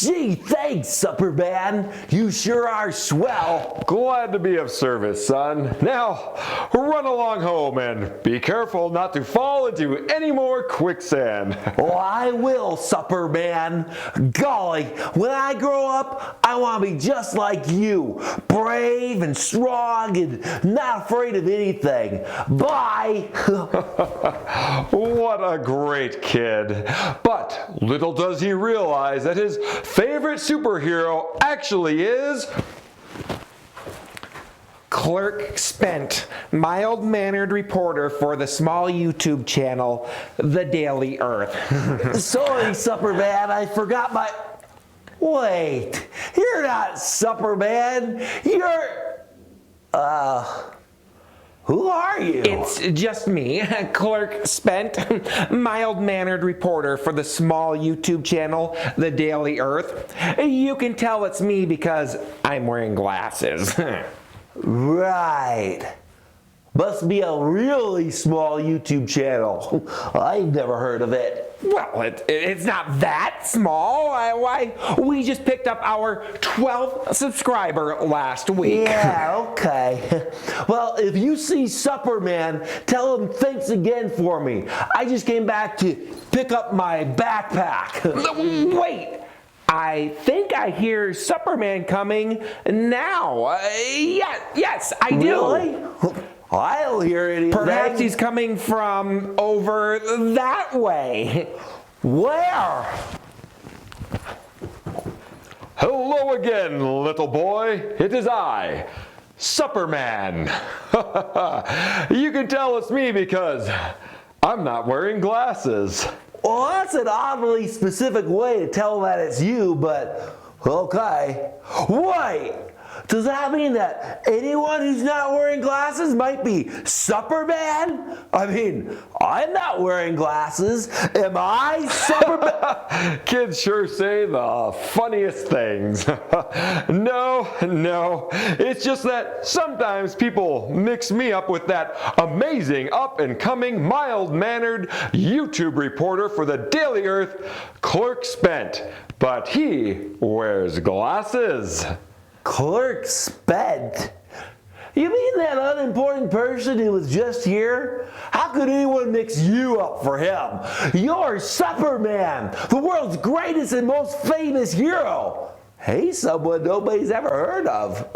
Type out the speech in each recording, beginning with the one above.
Gee, thanks, Superman. You sure are swell. Glad to be of service, son. Now, run along home and be careful not to fall into any more quicksand. Oh, I will, Superman. Golly, when I grow up, I want to be just like you. Brave and strong and not afraid of anything. Bye. What a great kid. But little does he realize that his favorite superhero actually is Clerk Spent, mild-mannered reporter for the small YouTube channel, The Daily Earth. Sorry, Superman, I forgot my... Wait, you're not Superman. You're... Who are you? It's just me, Clerk Spent, mild-mannered reporter for the small YouTube channel, The Daily Earth. You can tell it's me because I'm wearing glasses. Right. Must be a really small YouTube channel. I've never heard of it. Well, it's not that small. Why, we just picked up our 12th subscriber last week. Yeah, okay. Well, if you see Superman, tell him thanks again for me. I just came back to pick up my backpack. Wait, I think I hear Superman coming now. Yes, I do. Really? I don't hear anything. Perhaps he's coming from over that way. Where? Hello again, little boy. It is I, Superman. You can tell it's me because I'm not wearing glasses. Well, that's an oddly specific way to tell that it's you, but okay. Wait, does that mean that anyone who's not wearing glasses might be Superman? I mean, I'm not wearing glasses. Am I Superman? Kids sure say the funniest things. No, it's just that sometimes people mix me up with that amazing up-and-coming, mild-mannered YouTube reporter for the Daily Earth, Clerk Spent. But he wears glasses. Clerk Spent? You mean that unimportant person who was just here? How could anyone mix you up for him? You're Superman, the world's greatest and most famous hero. He's someone nobody's ever heard of.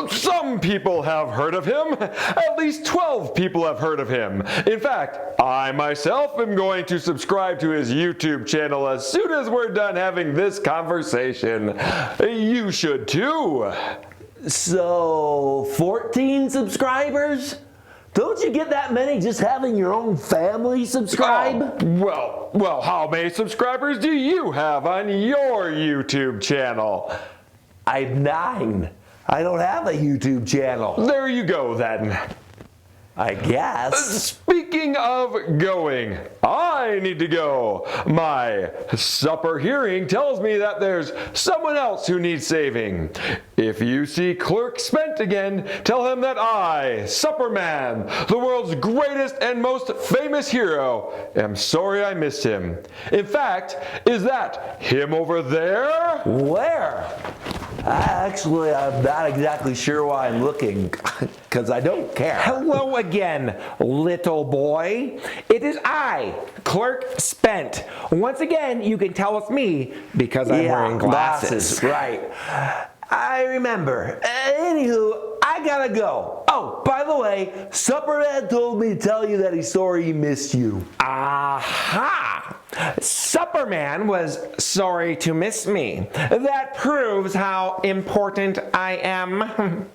Some people have heard of him. At least 12 people have heard of him. In fact, I myself am going to subscribe to his YouTube channel as soon as we're done having this conversation. You should too. So, 14 subscribers? Don't you get that many just having your own family subscribe? Oh, well, how many subscribers do you have on your YouTube channel? I'm 9. I don't have a YouTube channel. There you go then. I guess. Speaking of going, I need to go. My supper hearing tells me that there's someone else who needs saving. If you see Clerk Spent again, tell him that I, Superman, the world's greatest and most famous hero, am sorry I missed him. In fact, is that him over there? Where? Actually, I'm not exactly sure why I'm looking, because I don't care. Hello again, little boy. It is I, Clerk Spent. Once again, you can tell it's me because I'm wearing glasses. Right. I remember. Anywho, I gotta go. Oh, by the way, Superman told me to tell you that he's sorry he missed you. Aha! Superman was sorry to miss me. That proves how important I am.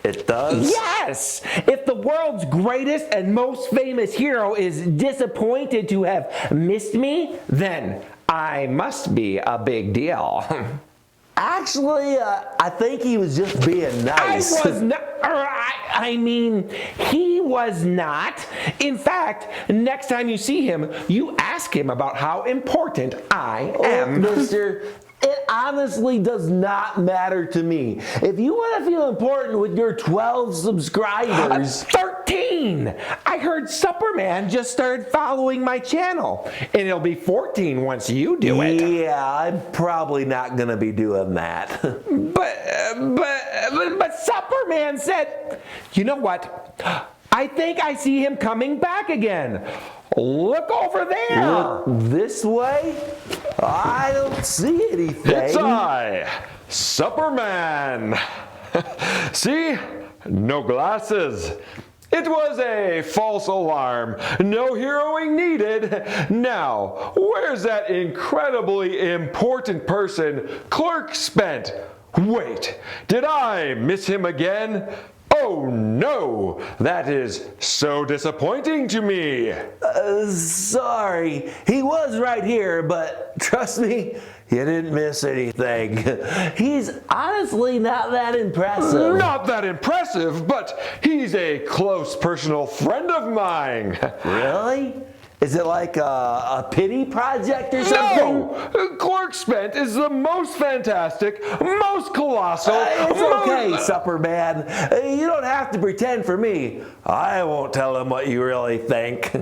It does? Yes! If the world's greatest and most famous hero is disappointed to have missed me, then I must be a big deal. Actually, I think he was just being nice. I was not. I mean, he was not. In fact, next time you see him, you ask him about how important I am. Mister, it honestly does not matter to me. If you want to feel important with your 12 subscribers... 13! I heard Supperman just started following my channel, and it'll be 14 once you do it. Yeah, I'm probably not going to be doing that. But Supperman said, you know what? I think I see him coming back again. Look over there. Look this way? I don't see anything. It's I, Supperman. See? No glasses. It was a false alarm. No heroing needed. Now, where's that incredibly important person Clerk Spent? Wait, did I miss him again? Oh no, that is so disappointing to me. Sorry, he was right here, but trust me, you didn't miss anything. He's honestly not that impressive. Not that impressive, but he's a close personal friend of mine. Really? Is it like a pity project or something? No! Clerk Spent is the most fantastic, most colossal. It's okay, Supperman. You don't have to pretend for me. I won't tell him what you really think.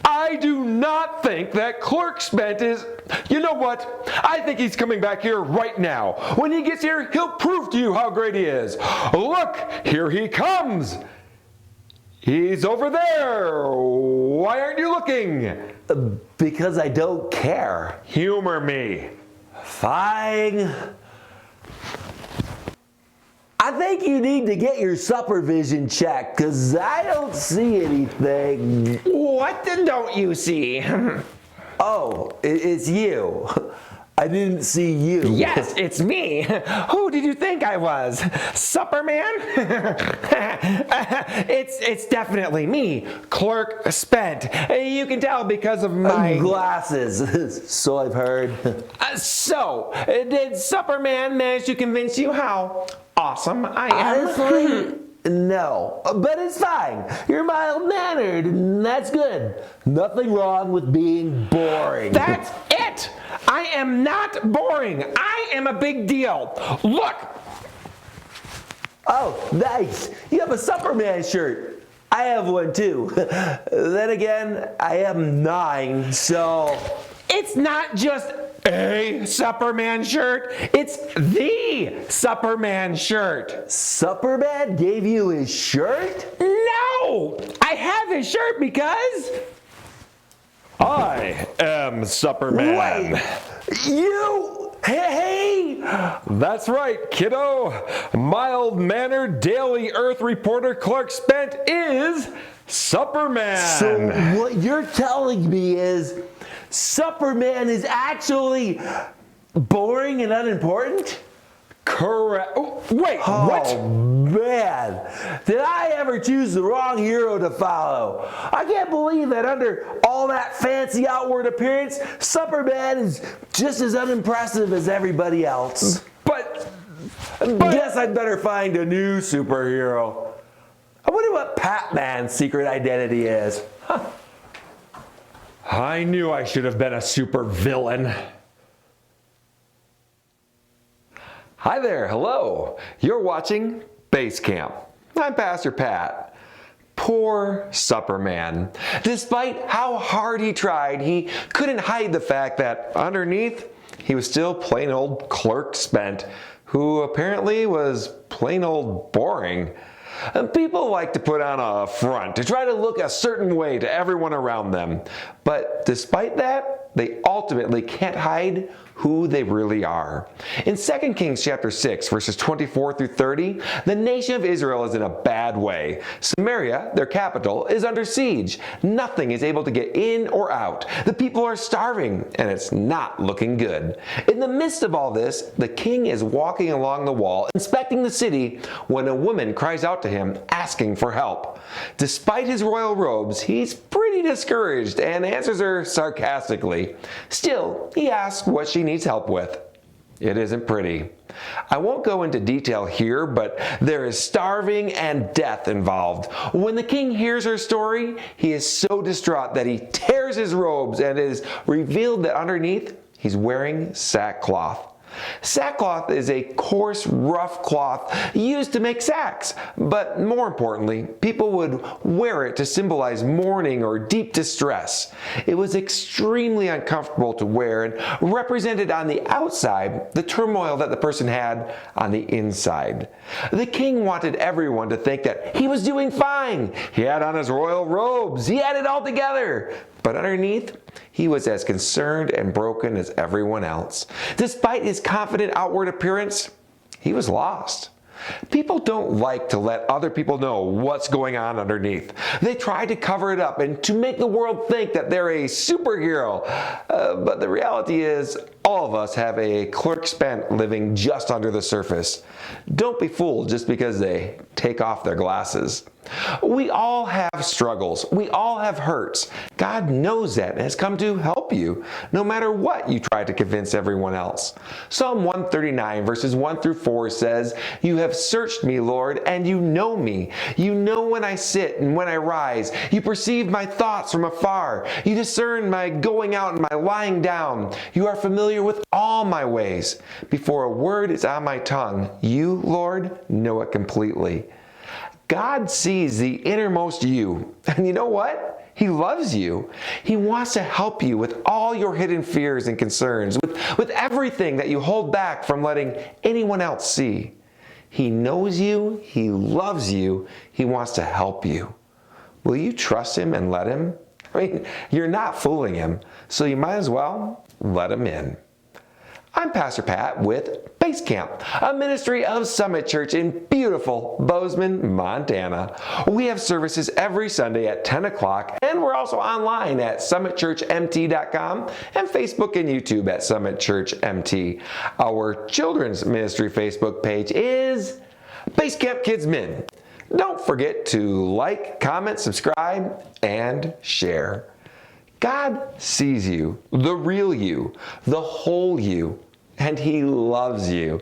I do not think that Clerk Spent is... You know what? I think he's coming back here right now. When he gets here, he'll prove to you how great he is. Look, here he comes. He's over there. Why aren't you looking? Because I don't care. Humor me. Fine. I think you need to get your supervision checked, because I don't see anything. What don't you see? Oh, it's you. I didn't see you. Yes, it's me. Who did you think I was? Supperman? It's definitely me, Clerk Spent. You can tell because of my glasses. So I've heard. So, did Supperman manage to convince you how awesome I am? Honestly, no. But it's fine. You're mild-mannered, and that's good. Nothing wrong with being boring. That's it! I am not boring. I am a big deal. Look! Oh, nice. You have a Supperman shirt. I have one too. Then again, I am 9, so... It's not just a Supperman shirt. It's the Supperman shirt. Supperman gave you his shirt? No! I have his shirt because... I am Supperman. Wait! You... Hey! That's right, kiddo. Mild-mannered Daily Earth reporter Clerk Spent is Supperman. So what you're telling me is Supperman is actually boring and unimportant? Correct. Oh, wait, Oh, what? man. Did I ever choose the wrong hero to follow? I can't believe that under all that fancy outward appearance, Supperman is just as unimpressive as everybody else. But Guess I'd better find a new superhero. I wonder what Patman's secret identity is. I knew I should have been a super villain. Hi there, hello. You're watching Base Camp. I'm Pastor Pat. Poor Supperman. Despite how hard he tried, he couldn't hide the fact that underneath, he was still plain old Clerk Spent, who apparently was plain old boring. People like to put on a front to try to look a certain way to everyone around them. But despite that, they ultimately can't hide who they really are. In 2 Kings chapter 6, verses 24 through 30, the nation of Israel is in a bad way. Samaria, their capital, is under siege. Nothing is able to get in or out. The people are starving, and it's not looking good. In the midst of all this, the king is walking along the wall, inspecting the city, when a woman cries out to him, asking for help. Despite his royal robes, he's pretty discouraged and answers her sarcastically. Still, he asks what she needs help with. It isn't pretty. I won't go into detail here, but there is starving and death involved. When the king hears her story, he is so distraught that he tears his robes and it is revealed that underneath He's wearing sackcloth. Sackcloth is a coarse, rough cloth used to make sacks, but more importantly, people would wear it to symbolize mourning or deep distress. It was extremely uncomfortable to wear and represented on the outside the turmoil that the person had on the inside. The king wanted everyone to think that he was doing fine. He had on his royal robes. He had it all together. But underneath, he was as concerned and broken as everyone else. Despite his confident outward appearance, he was lost. People don't like to let other people know what's going on underneath. They try to cover it up and to make the world think that they're a superhero. But the reality is, all of us have a Clark Spent living just under the surface. Don't be fooled just because they take off their glasses. We all have struggles. We all have hurts. God knows that and has come to help you, no matter what you try to convince everyone else. Psalm 139 verses 1 through 4 says, "You have searched me, Lord, and you know me. You know when I sit and when I rise. You perceive my thoughts from afar. You discern my going out and my lying down. You are familiar with all my ways. Before a word is on my tongue, you, Lord, know it completely." God sees the innermost you. And you know what? He loves you. He wants to help you with all your hidden fears and concerns, with everything that you hold back from letting anyone else see. He knows you. He loves you. He wants to help you. Will you trust him and let him? I mean, you're not fooling him, so you might as well let him in. I'm Pastor Pat with Base Camp, a ministry of Summit Church in beautiful Bozeman, Montana. We have services every Sunday at 10 o'clock, and we're also online at summitchurchmt.com and Facebook and YouTube at Summit Church MT. Our children's ministry Facebook page is Base Camp Kids Min. Don't forget to like, comment, subscribe, and share. God sees you, the real you, the whole you, and he loves you.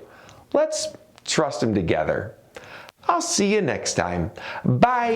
Let's trust him together. I'll see you next time. Bye.